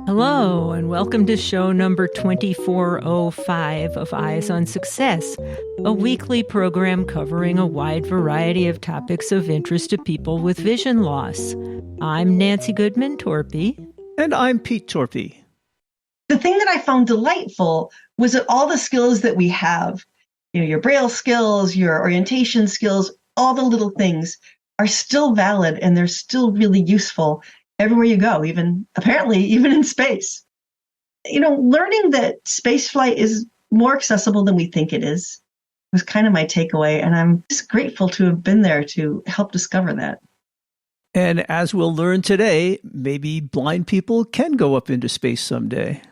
Hello, and welcome to show number 2405 of Eyes on Success, a weekly program covering a wide variety of topics of interest to people with vision loss. I'm Nancy Torpey. And I'm Pete Torpey. The thing that I found delightful was that all the skills that we have, your Braille skills, your orientation skills, all the little things are still valid and they're still really useful everywhere you go, apparently even in space. Learning that space flight is more accessible than we think it is was kind of my takeaway, and I'm just grateful to have been there to help discover that. And as we'll learn today, maybe blind people can go up into space someday.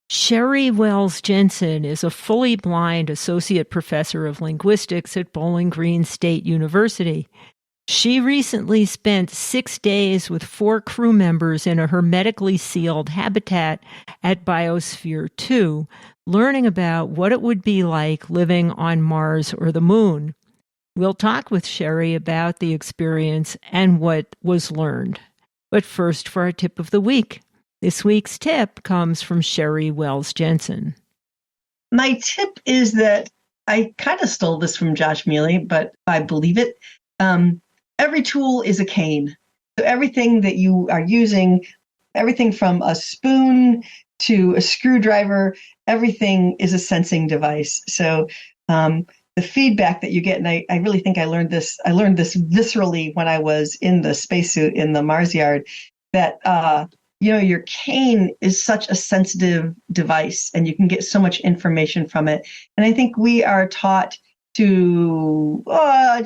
Sheri Wells-Jensen is a fully blind Associate Professor of Linguistics at Bowling Green State University. She recently spent 6 days with 4 crew members in a hermetically sealed habitat at Biosphere 2, learning about what it would be like living on Mars or the Moon. We'll talk with Sheri about the experience and what was learned. But first, for our tip of the week. This week's tip comes from Sheri Wells-Jensen. My tip is that I kind of stole this from Josh Mealy, but I believe it. Every tool is a cane. So everything that you are using, everything from a spoon to a screwdriver, everything is a sensing device. So the feedback that you get, and I really think I learned this viscerally when I was in the spacesuit in the Mars yard, that your cane is such a sensitive device and you can get so much information from it. And I think we are taught to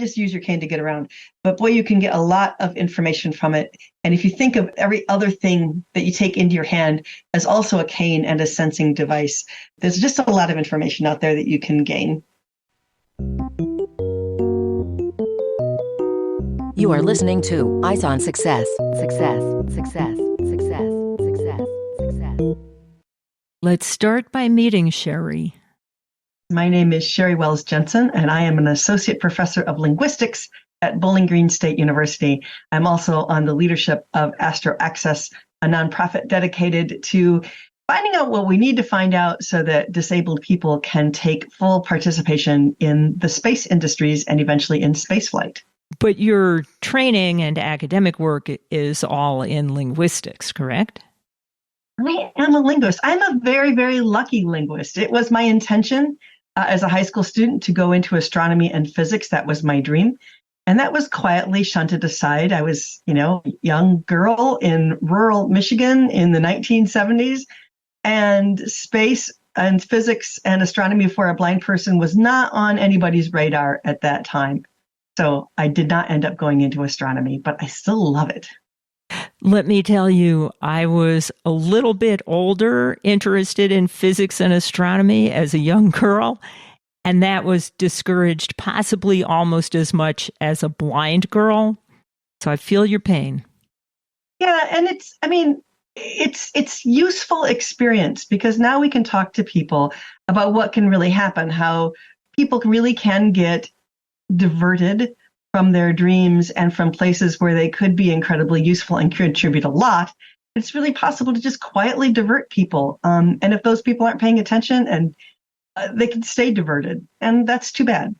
just use your cane to get around. But boy, you can get a lot of information from it. And if you think of every other thing that you take into your hand as also a cane and a sensing device, there's just a lot of information out there that you can gain. You are listening to Eyes on Success. Success, success, success, success, success. Let's start by meeting Sheri. My name is Sheri Wells-Jensen, and I am an Associate Professor of Linguistics at Bowling Green State University. I'm also on the leadership of Astro Access, a nonprofit dedicated to finding out what we need to find out so that disabled people can take full participation in the space industries and eventually in spaceflight. But your training and academic work is all in linguistics, correct? I am a linguist. I'm a very, very lucky linguist. It was my intention as a high school student to go into astronomy and physics. That was my dream. And that was quietly shunted aside. I was, a young girl in rural Michigan in the 1970s, and space and physics and astronomy for a blind person was not on anybody's radar at that time. So I did not end up going into astronomy, but I still love it. Let me tell you, I was a little bit older, interested in physics and astronomy as a young girl, and that was discouraged possibly almost as much as a blind girl. So I feel your pain. Yeah, and it's useful experience because now we can talk to people about what can really happen, how people really can get diverted from their dreams and from places where they could be incredibly useful and contribute a lot. It's really possible to just quietly divert people. And if those people aren't paying attention, and they can stay diverted. And that's too bad.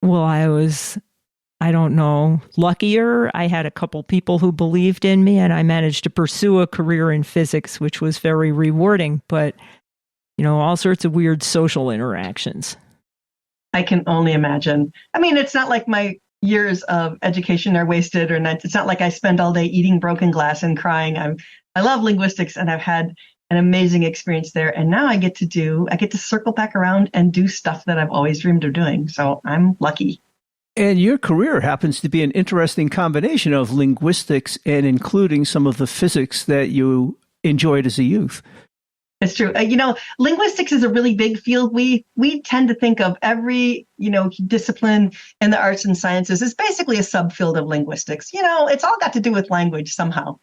Well, I don't know, luckier. I had a couple people who believed in me, and I managed to pursue a career in physics, which was very rewarding. But, all sorts of weird social interactions. I can only imagine. It's not like my years of education are wasted, or not. It's not like I spend all day eating broken glass and crying. I love linguistics, and I've had an amazing experience there. And now I get to circle back around and do stuff that I've always dreamed of doing. So I'm lucky. And your career happens to be an interesting combination of linguistics and including some of the physics that you enjoyed as a youth. It's true. Linguistics is a really big field. We tend to think of every, discipline in the arts and sciences as basically a subfield of linguistics. It's all got to do with language somehow.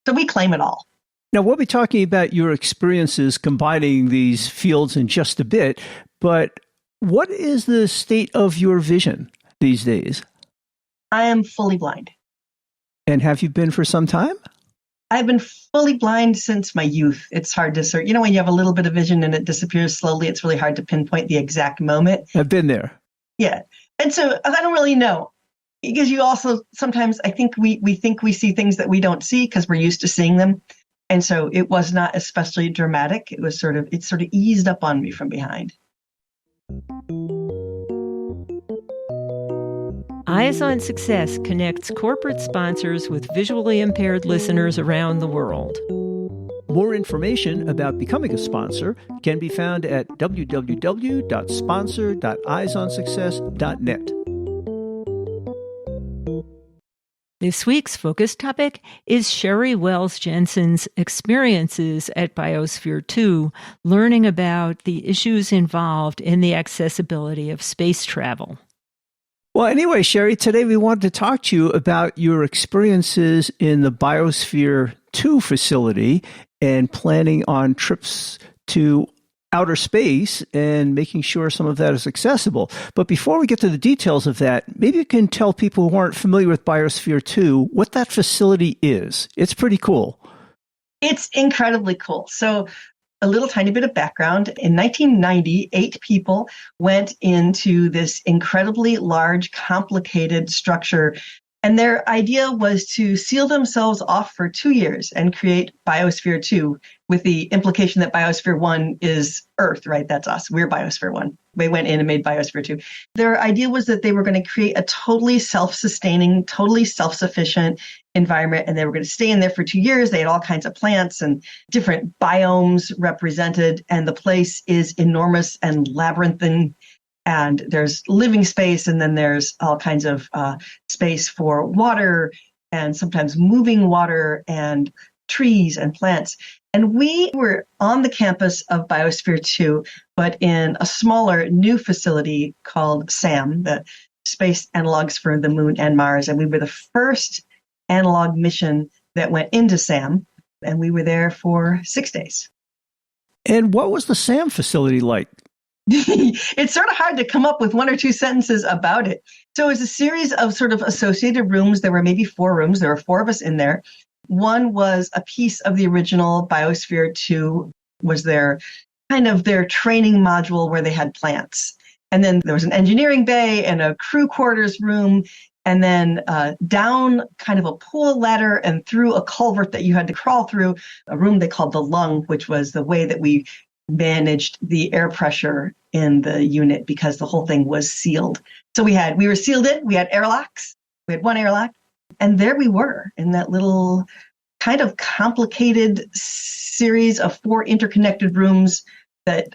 So we claim it all. Now, we'll be talking about your experiences combining these fields in just a bit, but what is the state of your vision these days? I am fully blind. And have you been for some time? I've been fully blind since my youth. It's hard to sort. When you have a little bit of vision and it disappears slowly, it's really hard to pinpoint the exact moment. I've been there. Yeah. And so I don't really know. Because you also sometimes, I think we think we see things that we don't see because we're used to seeing them. And so it was not especially dramatic. It sort of eased up on me from behind. Eyes on Success connects corporate sponsors with visually impaired listeners around the world. More information about becoming a sponsor can be found at www.sponsor.eyesonsuccess.net. This week's focus topic is Sheri Wells-Jensen's experiences at Biosphere 2, learning about the issues involved in the accessibility of space travel. Well, anyway, Sheri, today we wanted to talk to you about your experiences in the Biosphere 2 facility and planning on trips to outer space and making sure some of that is accessible. But before we get to the details of that, maybe you can tell people who aren't familiar with Biosphere 2 what that facility is. It's pretty cool. It's incredibly cool. So a little tiny bit of background. In 1990, 8 people went into this incredibly large, complicated structure. And their idea was to seal themselves off for 2 years and create Biosphere 2, with the implication that Biosphere 1 is Earth, right? That's us. We're Biosphere 1. They went in and made Biosphere 2. Their idea was that they were going to create a totally self-sustaining, totally self-sufficient environment, and they were going to stay in there for 2 years. They had all kinds of plants and different biomes represented, and the place is enormous and labyrinthine. And there's living space, and then there's all kinds of space for water and sometimes moving water and trees and plants. And we were on the campus of Biosphere 2, but in a smaller new facility called SAM, the Space Analogs for the Moon and Mars. And we were the first analog mission that went into SAM, and we were there for 6 days. And what was the SAM facility like? It's sort of hard to come up with 1 or 2 sentences about it. So it was a series of sort of associated rooms. There were maybe 4 rooms. There were 4 of us in there. One was a piece of the original Biosphere 2, was their training module where they had plants. And then there was an engineering bay and a crew quarters room, and then down kind of a pool ladder and through a culvert that you had to crawl through, a room they called the lung, which was the way that we managed the air pressure in the unit because the whole thing was sealed. So we were sealed in, we had airlocks, we had 1 airlock, and there we were in that little kind of complicated series of 4 interconnected rooms that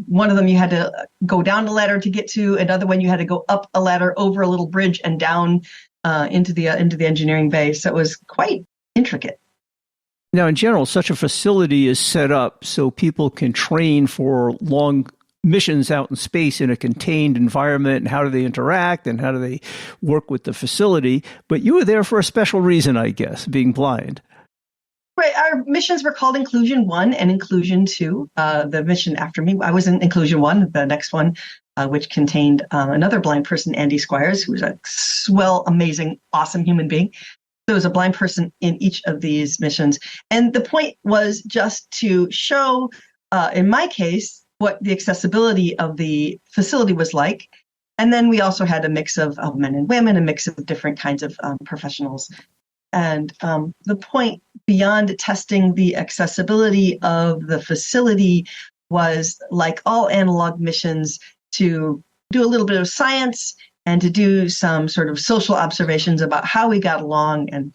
one of them you had to go down the ladder to get to, another one you had to go up a ladder over a little bridge and down into the engineering bay. So it was quite intricate. Now, in general, such a facility is set up so people can train for long missions out in space in a contained environment, and how do they interact and how do they work with the facility. But you were there for a special reason, I guess, being blind. Right. Our missions were called Inclusion 1 and Inclusion 2. The mission after me, I was in Inclusion 1, the next one, which contained another blind person, Andy Squires, who was a swell, amazing, awesome human being. There was a blind person in each of these missions. And the point was just to show, in my case, what the accessibility of the facility was like. And then we also had a mix of men and women, a mix of different kinds of professionals. And the point beyond testing the accessibility of the facility was, like all analog missions, to do a little bit of science and to do some sort of social observations about how we got along and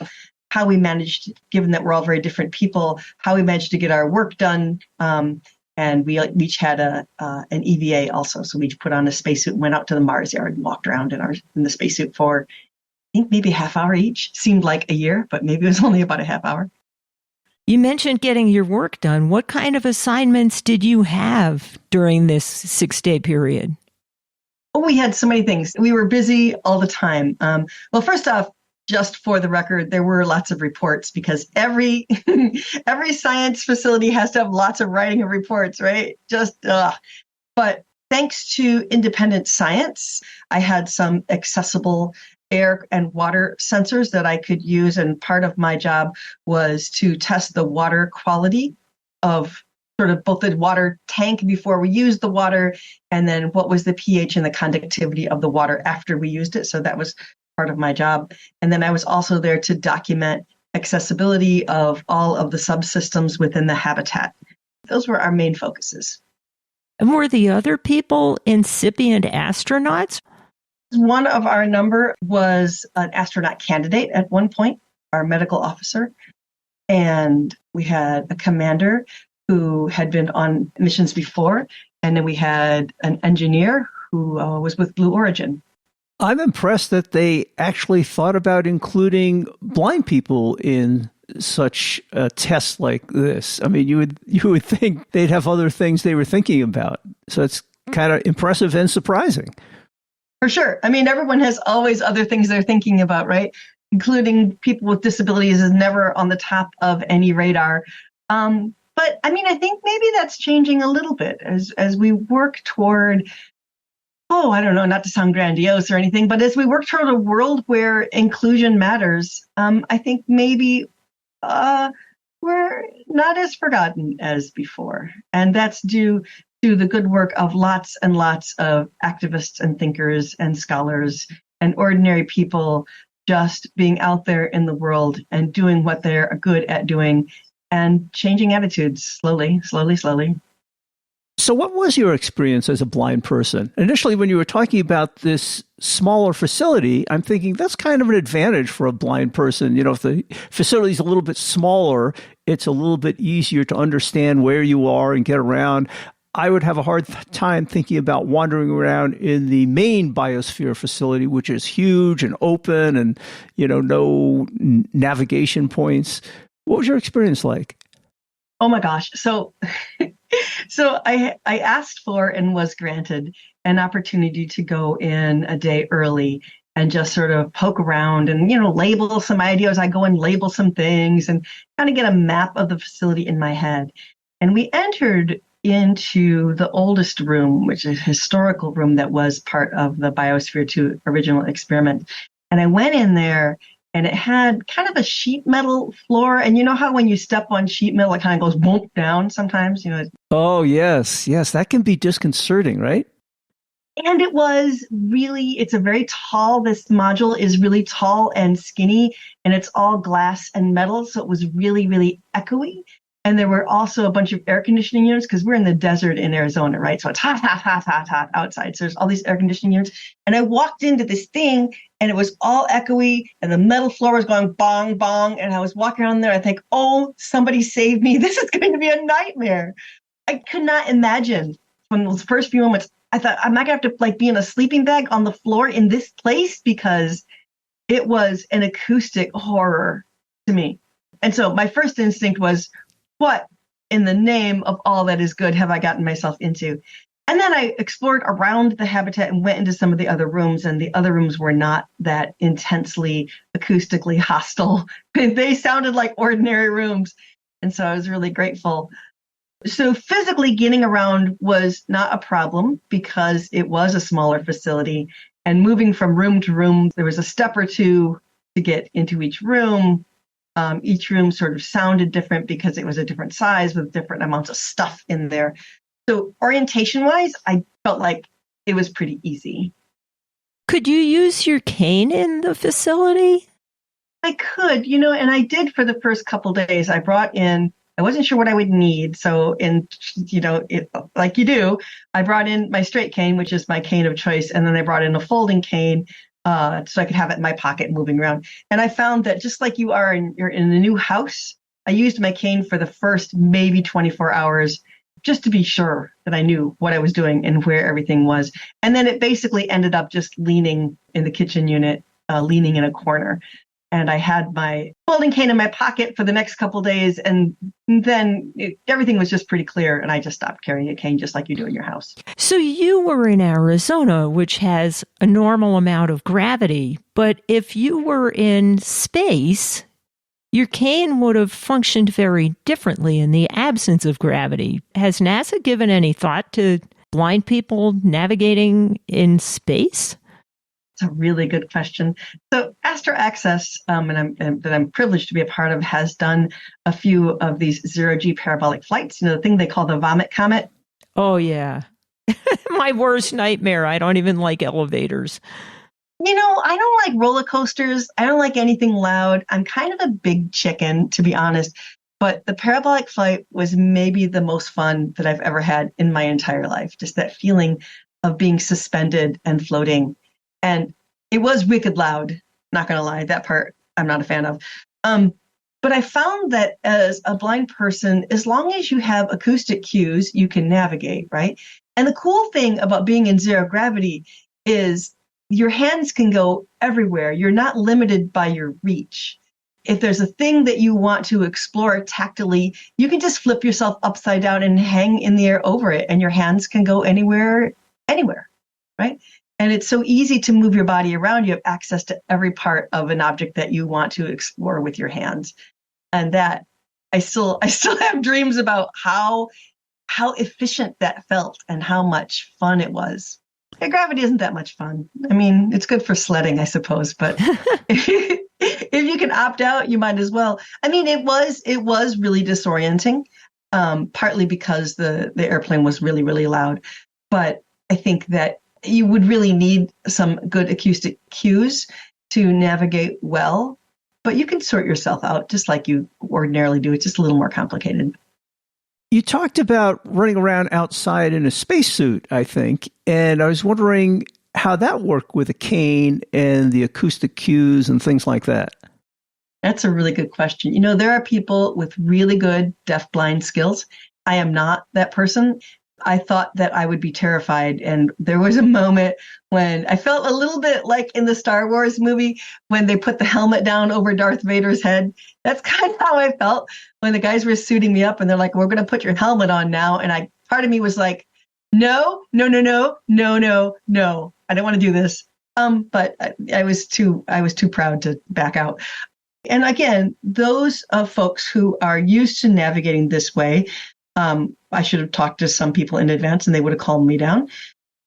how we managed, given that we're all very different people, how we managed to get our work done. And we each had an EVA also. So we each put on a spacesuit and went out to the Mars yard and walked around in the spacesuit for, I think, maybe a half hour each. Seemed like a year, but maybe it was only about a half hour. You mentioned getting your work done. What kind of assignments did you have during this 6-day period? Oh, we had so many things. We were busy all the time. Well, first off, just for the record, there were lots of reports because every science facility has to have lots of writing of reports, right? But thanks to independent science, I had some accessible air and water sensors that I could use. And part of my job was to test the water quality of sort of both the water tank before we used the water, and then what was the pH and the conductivity of the water after we used it. So that was part of my job. And then I was also there to document accessibility of all of the subsystems within the habitat. Those were our main focuses. And were the other people incipient astronauts? One of our number was an astronaut candidate at one point, our medical officer. And we had a commander who had been on missions before. And then we had an engineer who was with Blue Origin. I'm impressed that they actually thought about including blind people in such a test like this. I mean, you would think they'd have other things they were thinking about. So it's kind of impressive and surprising. For sure. I mean, everyone has always other things they're thinking about, right? Including people with disabilities is never on the top of any radar. But I mean, I think maybe that's changing a little bit as we work toward, I don't know, not to sound grandiose or anything, but as we work toward a world where inclusion matters, I think maybe we're not as forgotten as before. And that's due to the good work of lots and lots of activists and thinkers and scholars and ordinary people just being out there in the world and doing what they're good at doing and changing attitudes slowly. So what was your experience as a blind person? Initially, when you were talking about this smaller facility, I'm thinking that's kind of an advantage for a blind person. You know, if the facility is a little bit smaller, it's a little bit easier to understand where you are and get around. I would have a hard time thinking about wandering around in the main Biosphere facility, which is huge and open and, no navigation points. What was your experience like? Oh my gosh. So I asked for and was granted an opportunity to go in a day early and just sort of poke around and, label some ideas. I go and label some things and kind of get a map of the facility in my head. And we entered into the oldest room, which is a historical room that was part of the Biosphere 2 original experiment. And I went in there and it had kind of a sheet metal floor. And you know how when you step on sheet metal, it kind of goes bump down sometimes, Oh, yes. That can be disconcerting, right? And it's a very tall, this module is really tall and skinny, and it's all glass and metal. So it was really, really echoey. And there were also a bunch of air conditioning units because we're in the desert in Arizona, right? So it's hot outside. So there's all these air conditioning units. And I walked into this thing and it was all echoey and the metal floor was going bong, bong. And I was walking around there. I think, somebody save me. This is going to be a nightmare. I could not imagine from those first few moments. I thought, I'm not going to have to be in a sleeping bag on the floor in this place because it was an acoustic horror to me. And so my first instinct was, what in the name of all that is good have I gotten myself into? And then I explored around the habitat and went into some of the other rooms, and the other rooms were not that intensely acoustically hostile. They sounded like ordinary rooms. And so I was really grateful. So physically getting around was not a problem because it was a smaller facility, and moving from room to room, there was a step or two to get into each room. Each room sort of sounded different because it was a different size with different amounts of stuff in there. So orientation-wise, I felt like it was pretty easy. Could you use your cane in the facility? I could, and I did for the first couple days. I wasn't sure what I would need. So like you do, I brought in my straight cane, which is my cane of choice. And then I brought in a folding cane so I could have it in my pocket moving around. And I found that just like you're in a new house, I used my cane for the first maybe 24 hours just to be sure that I knew what I was doing and where everything was. And then it basically ended up just leaning in the kitchen unit, leaning in a corner. And I had my folding cane in my pocket for the next couple of days. And then everything was just pretty clear. And I just stopped carrying a cane just like you do in your house. So you were in Arizona, which has a normal amount of gravity. But if you were in space, your cane would have functioned very differently in the absence of gravity. Has NASA given any thought to blind people navigating in space? It's a really good question. So Astro Access, that I'm privileged to be a part of, has done a few of these zero-G parabolic flights, the thing they call the vomit comet. Oh, yeah. My worst nightmare. I don't even like elevators. I don't like roller coasters. I don't like anything loud. I'm kind of a big chicken, to be honest. But the parabolic flight was maybe the most fun that I've ever had in my entire life. Just that feeling of being suspended and floating. And it was wicked loud. Not going to lie. That part I'm not a fan of. But I found that as a blind person, as long as you have acoustic cues, you can navigate, right? And the cool thing about being in zero gravity is your hands can go everywhere. You're not limited by your reach. If there's a thing that you want to explore tactily, you can just flip yourself upside down and hang in the air over it, and your hands can go anywhere, right? And it's so easy to move your body around. You have access to every part of an object that you want to explore with your hands. And that I still have dreams about how efficient that felt and how much fun it was. Yeah, gravity isn't that much fun. I mean, it's good for sledding, I suppose, but if you can opt out, you might as well. I mean, it was really disorienting, partly because the airplane was really, really loud. But I think that you would really need some good acoustic cues to navigate well. But you can sort yourself out just like you ordinarily do. It's just a little more complicated. You talked about running around outside in a spacesuit, I think, and I was wondering how that worked with a cane and the acoustic cues and things like that. That's a really good question. There are people with really good deafblind skills. I am not that person. I thought that I would be terrified. And there was a moment when I felt a little bit like in the Star Wars movie when they put the helmet down over Darth Vader's head. That's kind of how I felt when the guys were suiting me up and they're like, we're going to put your helmet on now. And part of me was like, no. I don't want to do this. But I was too proud to back out. And again, those folks who are used to navigating this way, I should have talked to some people in advance and they would have calmed me down.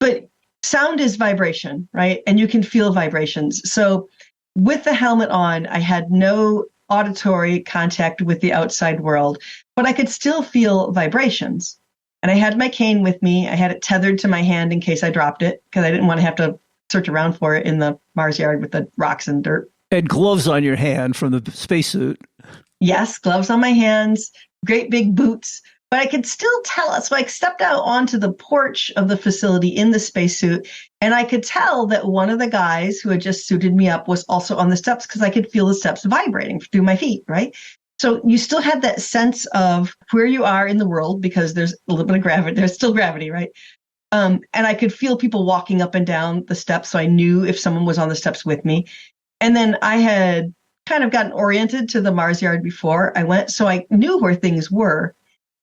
But sound is vibration, right? And you can feel vibrations. So with the helmet on, I had no auditory contact with the outside world, but I could still feel vibrations. And I had my cane with me. I had it tethered to my hand in case I dropped it because I didn't want to have to search around for it in the Mars yard with the rocks and dirt. And gloves on your hand from the spacesuit. Yes, gloves on my hands, great big boots. But I could still tell. So I stepped out onto the porch of the facility in the spacesuit, and I could tell that one of the guys who had just suited me up was also on the steps because I could feel the steps vibrating through my feet, right? So you still had that sense of where you are in the world because there's a little bit of gravity. There's still gravity, right? And I could feel people walking up and down the steps, so I knew if someone was on the steps with me. And then I had kind of gotten oriented to the Mars yard before I went, so I knew where things were.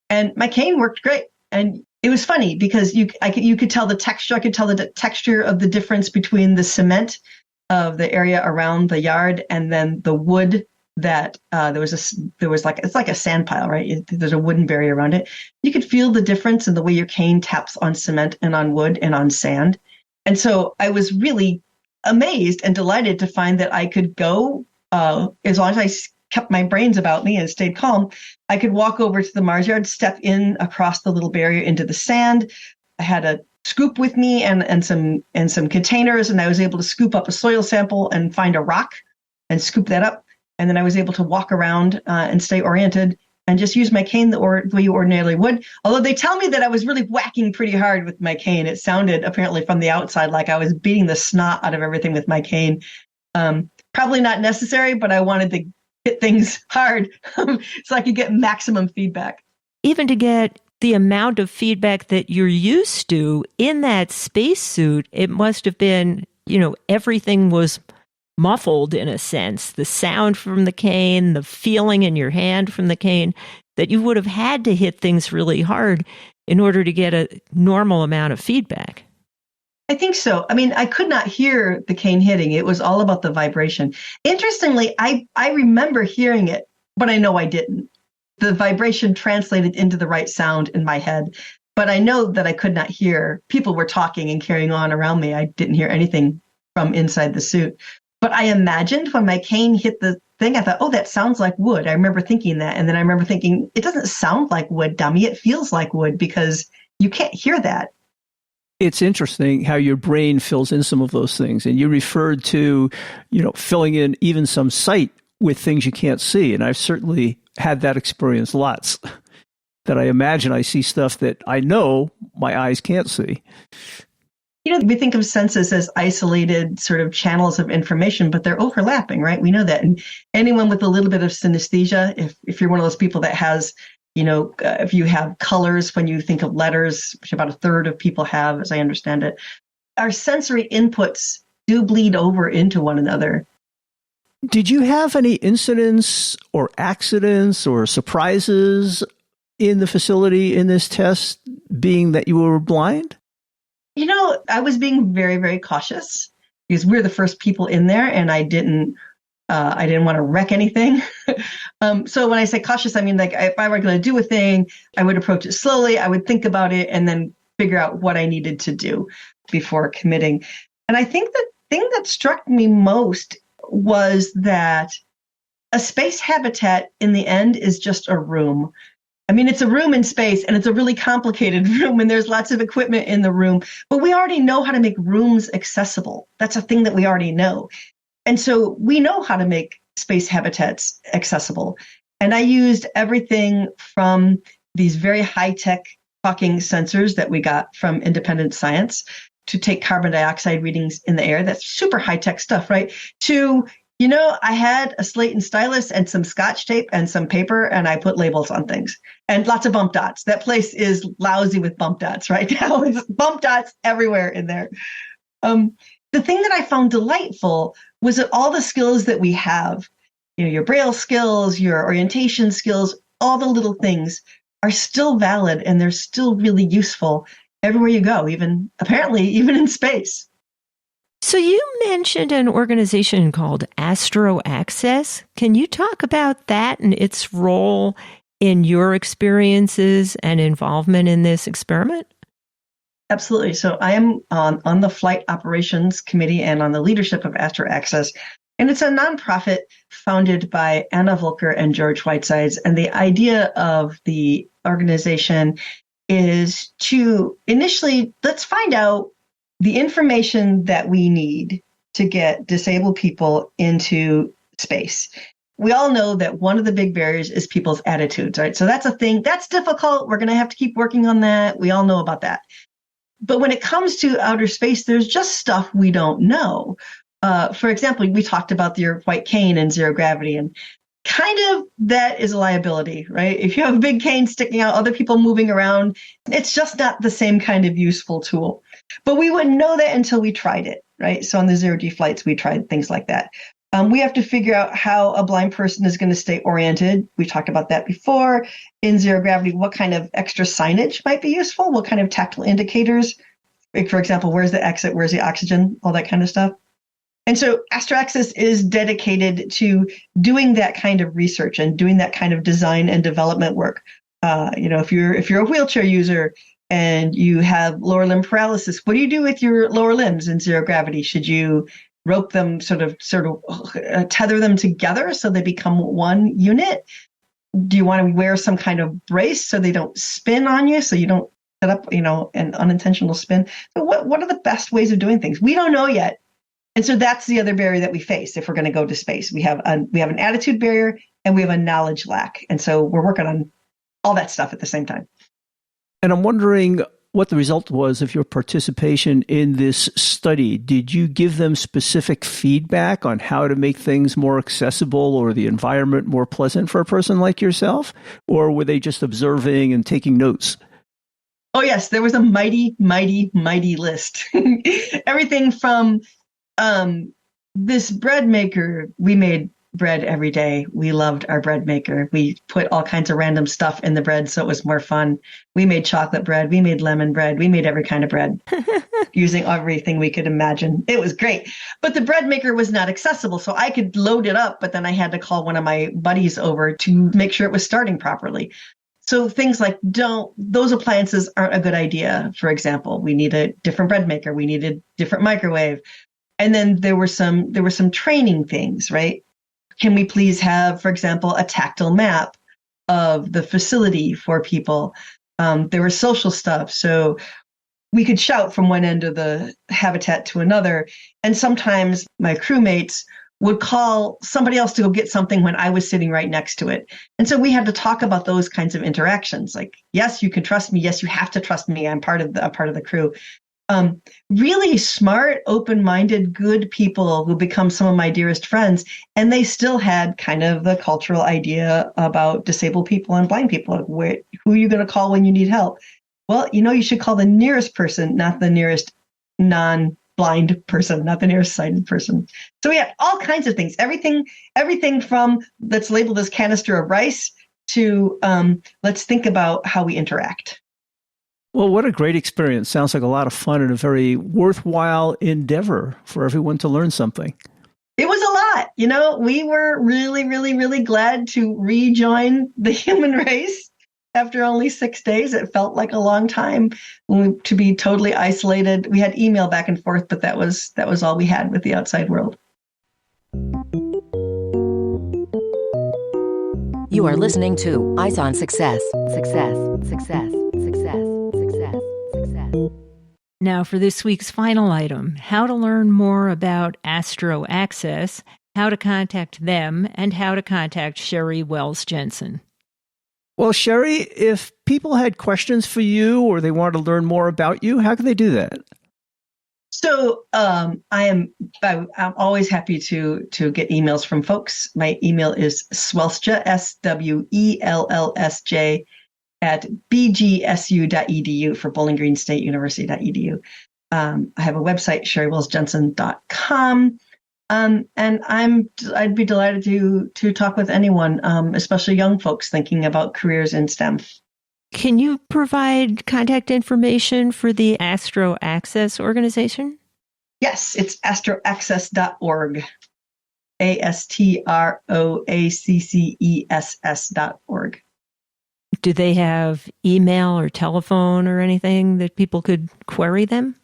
And my cane worked great. And it was funny because you could tell the texture. I could tell the texture of the difference between the cement of the area around the yard and then the wood that it's like a sand pile, right? There's a wooden barrier around it. You could feel the difference in the way your cane taps on cement and on wood and on sand. And so I was really amazed and delighted to find that I could go, as long as I kept my brains about me and stayed calm, I could walk over to the Mars yard, step in across the little barrier into the sand. I had a scoop with me and some containers, and I was able to scoop up a soil sample and find a rock and scoop that up. And then I was able to walk around and stay oriented and just use my cane the way you ordinarily would. Although they tell me that I was really whacking pretty hard with my cane. It sounded apparently from the outside like I was beating the snot out of everything with my cane. Probably not necessary, but I wanted to hit things hard so I could get maximum feedback. Even to get the amount of feedback that you're used to in that spacesuit, it must have been, everything was muffled in a sense. The sound from the cane, the feeling in your hand from the cane, that you would have had to hit things really hard in order to get a normal amount of feedback. I think so. I mean, I could not hear the cane hitting. It was all about the vibration. Interestingly, I remember hearing it, but I know I didn't. The vibration translated into the right sound in my head, but I know that I could not hear. People were talking and carrying on around me. I didn't hear anything from inside the suit. But I imagined when my cane hit the thing, I thought, oh, that sounds like wood. I remember thinking that. And then I remember thinking, it doesn't sound like wood, dummy. It feels like wood because you can't hear that. It's interesting how your brain fills in some of those things. And you referred to, filling in even some sight with things you can't see. And I've certainly had that experience lots, that I imagine I see stuff that I know my eyes can't see. We think of senses as isolated sort of channels of information, but they're overlapping, right? We know that. And anyone with a little bit of synesthesia, if you're one of those people that has, if you have colors when you think of letters, which about a third of people have, as I understand it, our sensory inputs do bleed over into one another. Did you have any incidents or accidents or surprises in the facility in this test, being that you were blind? I was being very, very cautious because we're the first people in there, and I didn't want to wreck anything. So when I say cautious, I mean, like, if I were going to do a thing, I would approach it slowly. I would think about it and then figure out what I needed to do before committing. And I think the thing that struck me most was that a space habitat in the end is just a room. I mean, it's a room in space, and it's a really complicated room, and there's lots of equipment in the room, but we already know how to make rooms accessible. That's a thing that we already know. And so we know how to make space habitats accessible. And I used everything from these very high-tech talking sensors that we got from Independent Science to take carbon dioxide readings in the air. That's super high-tech stuff, right? To I had a slate and stylus and some Scotch tape and some paper, and I put labels on things and lots of bump dots. That place is lousy with bump dots right now. It's bump dots everywhere in there. The thing that I found delightful was that all the skills that we have, your Braille skills, your orientation skills, all the little things are still valid, and they're still really useful everywhere you go, even in space. So you mentioned an organization called Astro Access. Can you talk about that and its role in your experiences and involvement in this experiment? Absolutely. So I am on the Flight Operations Committee and on the leadership of Astro Access. And it's a nonprofit founded by Anna Volker and George Whitesides. And the idea of the organization is to initially, let's find out the information that we need to get disabled people into space. We all know that one of the big barriers is people's attitudes, right? So that's a thing that's difficult. We're going to have to keep working on that. We all know about that. But when it comes to outer space, there's just stuff we don't know. For example, we talked about your white cane and zero gravity, and kind of that is a liability, right? If you have a big cane sticking out, other people moving around, it's just not the same kind of useful tool. But we wouldn't know that until we tried it, right? So on the 0G flights, we tried things like that. We have to figure out how a blind person is going to stay oriented. We talked about that before. In zero gravity, what kind of extra signage might be useful? What kind of tactile indicators? Like, for example, where's the exit? Where's the oxygen? All that kind of stuff. And so Astro Access is dedicated to doing that kind of research and doing that kind of design and development work. If you're a wheelchair user and you have lower limb paralysis, what do you do with your lower limbs in zero gravity? Should you rope them, sort of tether them together so they become one unit? Do you want to wear some kind of brace so they don't spin on you, so you don't set up, an unintentional spin? So what are the best ways of doing things? We don't know yet. And so that's the other barrier that we face if we're going to go to space. We have an attitude barrier and we have a knowledge lack. And so we're working on all that stuff at the same time. And I'm wondering what the result was of your participation in this study. Did you give them specific feedback on how to make things more accessible or the environment more pleasant for a person like yourself? Or were they just observing and taking notes? Oh, yes. There was a mighty, mighty, mighty list. Everything from this bread maker. We made bread every day. We loved our bread maker. We put all kinds of random stuff in the bread so it was more fun. We made chocolate bread. We made lemon bread. We made every kind of bread using everything we could imagine. It was great. But the bread maker was not accessible, so I could load it up, but then I had to call one of my buddies over to make sure it was starting properly. So things like those appliances aren't a good idea. For example, we need a different bread maker. We need a different microwave. And then there were some training things, right? Can we please have, for example, a tactile map of the facility for people? There was social stuff. So we could shout from one end of the habitat to another. And sometimes my crewmates would call somebody else to go get something when I was sitting right next to it. And so we had to talk about those kinds of interactions. Like, yes, you can trust me. Yes, you have to trust me. I'm part of the crew. Really smart, open-minded, good people who become some of my dearest friends. And they still had kind of the cultural idea about disabled people and blind people. Like, who are you going to call when you need help? Well, you should call the nearest person, not the nearest non-blind person, not the nearest sighted person. So we had all kinds of things. Everything from let's label this canister of rice to let's think about how we interact. Well, what a great experience. Sounds like a lot of fun and a very worthwhile endeavor for everyone to learn something. It was a lot. We were really, really, really glad to rejoin the human race after only 6 days. It felt like a long time to be totally isolated. We had email back and forth, but that was all we had with the outside world. You are listening to Eyes on Success. Success, success, success, success, success. Now for this week's final item, how to learn more about Astro Access, how to contact them, and how to contact Sheri Wells-Jensen. Well, Sheri, if people had questions for you or they wanted to learn more about you, how can they do that? So I'm always happy to get emails from folks. My email is swellsj, SWELLSJ, at bgsu.edu for Bowling Green State University.edu. I have a website, SheriWellsJensen.com. And I'd be delighted to talk with anyone, especially young folks thinking about careers in STEM. Can you provide contact information for the Astro Access organization? Yes, it's astroaccess.org. ASTROACCESS.org. Do they have email or telephone or anything that people could query them?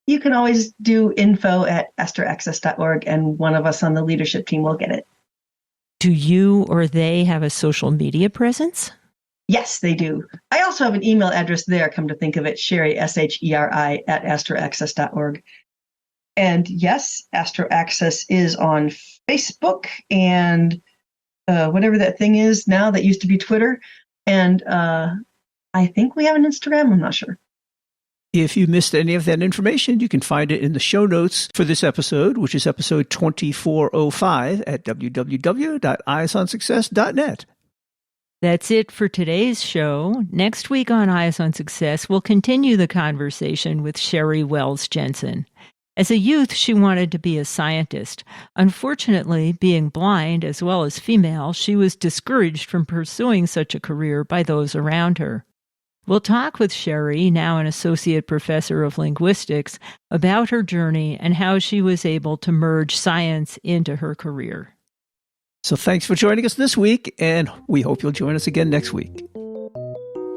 You can always do info@astroaccess.org, and one of us on the leadership team will get it. Do you or they have a social media presence? Yes, they do. I also have an email address there, come to think of it, Sheri, SHERI, @astroaccess.org. And yes, Astro Access is on Facebook and whatever that thing is now that used to be Twitter. And I think we have an Instagram. I'm not sure. If you missed any of that information, you can find it in the show notes for this episode, which is episode 2405 at www.eyesonsuccess.net. That's it for today's show. Next week on Eyes on Success, we'll continue the conversation with Sheri Wells-Jensen. As a youth, she wanted to be a scientist. Unfortunately, being blind as well as female, she was discouraged from pursuing such a career by those around her. We'll talk with Sheri, now an Associate Professor of Linguistics, about her journey and how she was able to merge science into her career. So thanks for joining us this week, and we hope you'll join us again next week.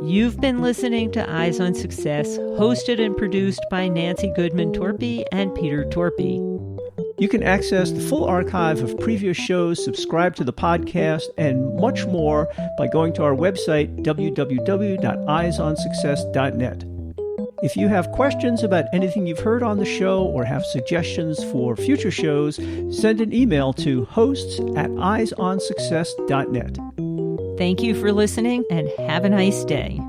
You've been listening to Eyes on Success, hosted and produced by Nancy Torpey and Peter Torpey. You can access the full archive of previous shows, subscribe to the podcast, and much more by going to our website, www.eyesonsuccess.net. If you have questions about anything you've heard on the show or have suggestions for future shows, send an email to hosts@eyesonsuccess.net. Thank you for listening and have a nice day.